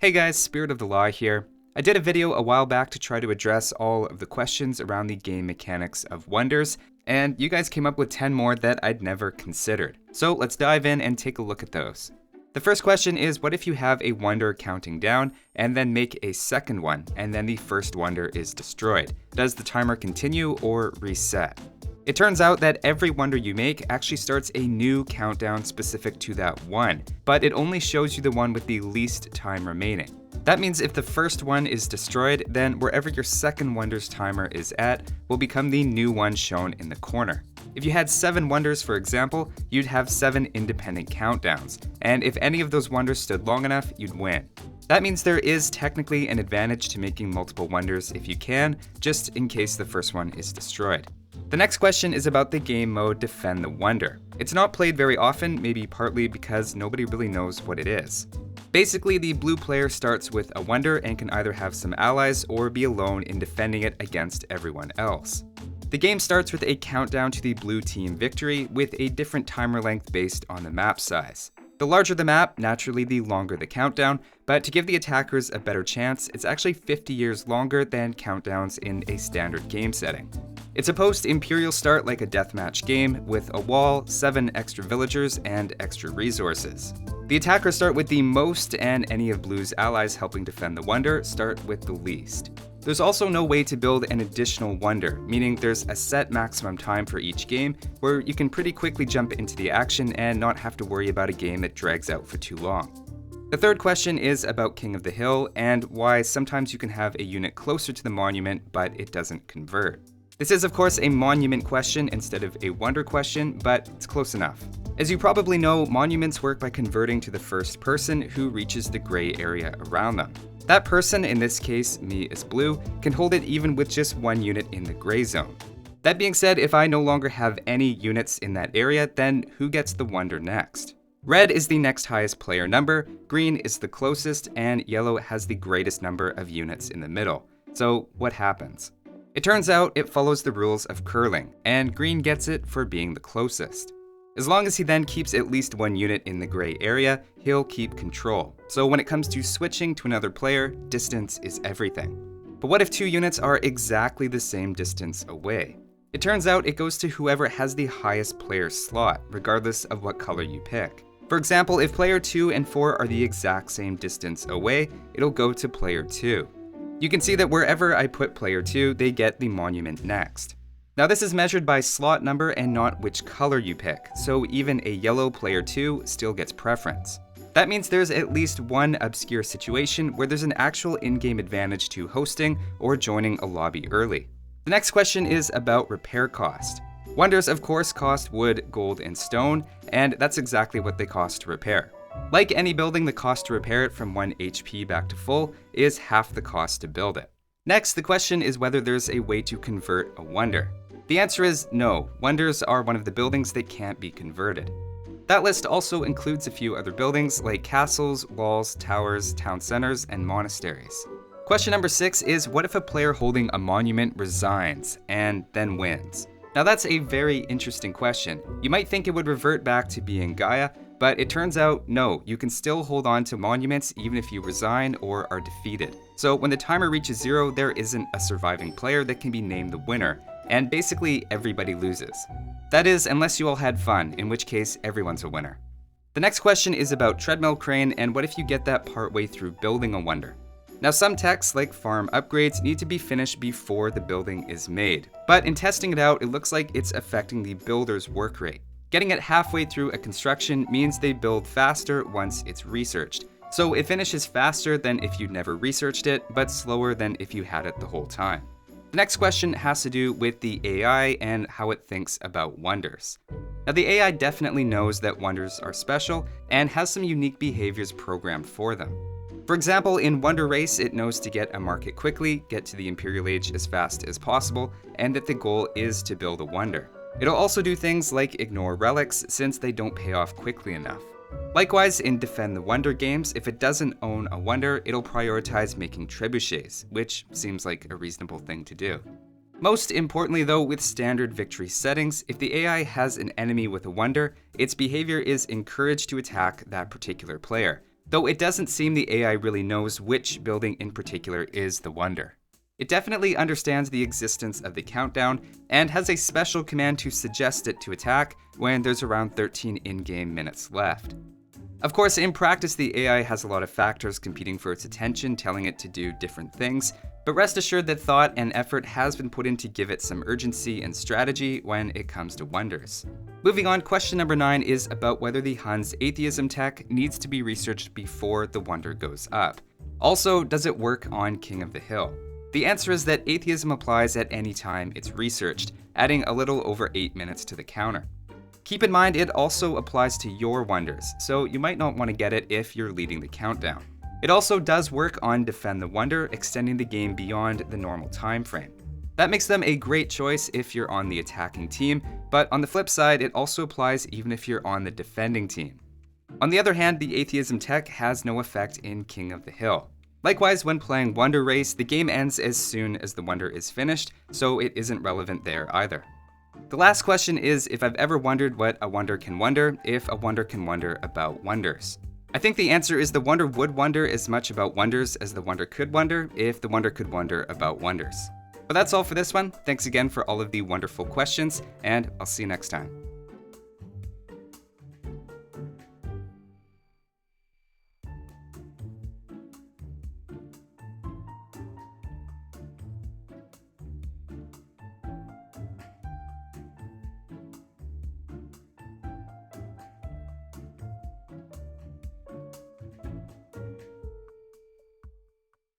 Hey guys, Spirit of the Law here. I did a video a while back to try to address all of the questions around the game mechanics of wonders, and you guys came up with 10 more that I'd never considered. So let's dive in and take a look at those. The first question is, what if you have a wonder counting down and then make a second one, and then the first wonder is destroyed? Does the timer continue or reset? It turns out that every wonder you make actually starts a new countdown specific to that one, but it only shows you the one with the least time remaining. That means if the first one is destroyed, then wherever your second wonder's timer is at will become the new one shown in the corner. If you had 7 wonders, for example, you'd have 7 independent countdowns, and if any of those wonders stood long enough, you'd win. That means there is technically an advantage to making multiple wonders if you can, just in case the first one is destroyed. The next question is about the game mode Defend the Wonder. It's not played very often, maybe partly because nobody really knows what it is. Basically, the blue player starts with a wonder and can either have some allies or be alone in defending it against everyone else. The game starts with a countdown to the blue team victory with a different timer length based on the map size. The larger the map, naturally the longer the countdown, but to give the attackers a better chance, it's actually 50 years longer than countdowns in a standard game setting. It's a post-Imperial start like a deathmatch game, with a wall, 7 extra villagers, and extra resources. The attackers start with the most, and any of Blue's allies helping defend the wonder start with the least. There's also no way to build an additional wonder, meaning there's a set maximum time for each game, where you can pretty quickly jump into the action and not have to worry about a game that drags out for too long. The third question is about King of the Hill, and why sometimes you can have a unit closer to the monument, but it doesn't convert. This is of course a monument question instead of a wonder question, but it's close enough. As you probably know, monuments work by converting to the first person who reaches the gray area around them. That person, in this case me as Blue, can hold it even with just 1 unit in the gray zone. That being said, if I no longer have any units in that area, then who gets the wonder next? Red is the next highest player number, green is the closest, and yellow has the greatest number of units in the middle. So what happens? It turns out it follows the rules of curling, and green gets it for being the closest. As long as he then keeps at least 1 unit in the gray area, he'll keep control. So when it comes to switching to another player, distance is everything. But what if 2 units are exactly the same distance away? It turns out it goes to whoever has the highest player slot, regardless of what color you pick. For example, if player 2 and 4 are the exact same distance away, it'll go to player 2. You can see that wherever I put player 2, they get the monument next. Now this is measured by slot number and not which color you pick, so even a yellow player 2 still gets preference. That means there's at least one obscure situation where there's an actual in-game advantage to hosting or joining a lobby early. The next question is about repair cost. Wonders of course cost wood, gold, and stone, and that's exactly what they cost to repair. Like any building, the cost to repair it from 1 HP back to full is half the cost to build it. Next, the question is whether there's a way to convert a wonder. The answer is no, wonders are one of the buildings that can't be converted. That list also includes a few other buildings like castles, walls, towers, town centers, and monasteries. Question number 6 is, what if a player holding a monument resigns and then wins? Now that's a very interesting question. You might think it would revert back to being Gaia, but it turns out no, you can still hold on to monuments even if you resign or are defeated. So when the timer reaches 0, there isn't a surviving player that can be named the winner, and basically everybody loses. That is, unless you all had fun, in which case everyone's a winner. The next question is about treadmill crane, and what if you get that partway through building a wonder? Now some techs, like farm upgrades, need to be finished before the building is made, but in testing it out, it looks like it's affecting the builder's work rate. Getting it halfway through a construction means they build faster once it's researched. So it finishes faster than if you'd never researched it, but slower than if you had it the whole time. The next question has to do with the AI and how it thinks about wonders. Now the AI definitely knows that wonders are special and has some unique behaviors programmed for them. For example, in Wonder Race, it knows to get a market quickly, get to the Imperial Age as fast as possible, and that the goal is to build a wonder. It'll also do things like ignore relics since they don't pay off quickly enough. Likewise, in Defend the Wonder games, if it doesn't own a wonder, it'll prioritize making trebuchets, which seems like a reasonable thing to do. Most importantly though, with standard victory settings, if the AI has an enemy with a wonder, its behavior is encouraged to attack that particular player, though it doesn't seem the AI really knows which building in particular is the wonder. It definitely understands the existence of the countdown and has a special command to suggest it to attack when there's around 13 in-game minutes left. Of course, in practice, the AI has a lot of factors competing for its attention, telling it to do different things, but rest assured that thought and effort has been put in to give it some urgency and strategy when it comes to wonders. Moving on, question number 9 is about whether the Hun's atheism tech needs to be researched before the wonder goes up. Also, does it work on King of the Hill? The answer is that atheism applies at any time it's researched, adding a little over 8 minutes to the counter. Keep in mind it also applies to your wonders, so you might not want to get it if you're leading the countdown. It also does work on Defend the Wonder, extending the game beyond the normal time frame. That makes them a great choice if you're on the attacking team, but on the flip side, it also applies even if you're on the defending team. On the other hand, the atheism tech has no effect in King of the Hill. Likewise, when playing Wonder Race, the game ends as soon as the wonder is finished, so it isn't relevant there either. The last question is if I've ever wondered what a wonder can wonder, if a wonder can wonder about wonders. I think the answer is the wonder would wonder as much about wonders as the wonder could wonder if the wonder could wonder about wonders. But that's all for this one. Thanks again for all of the wonderful questions, and I'll see you next time.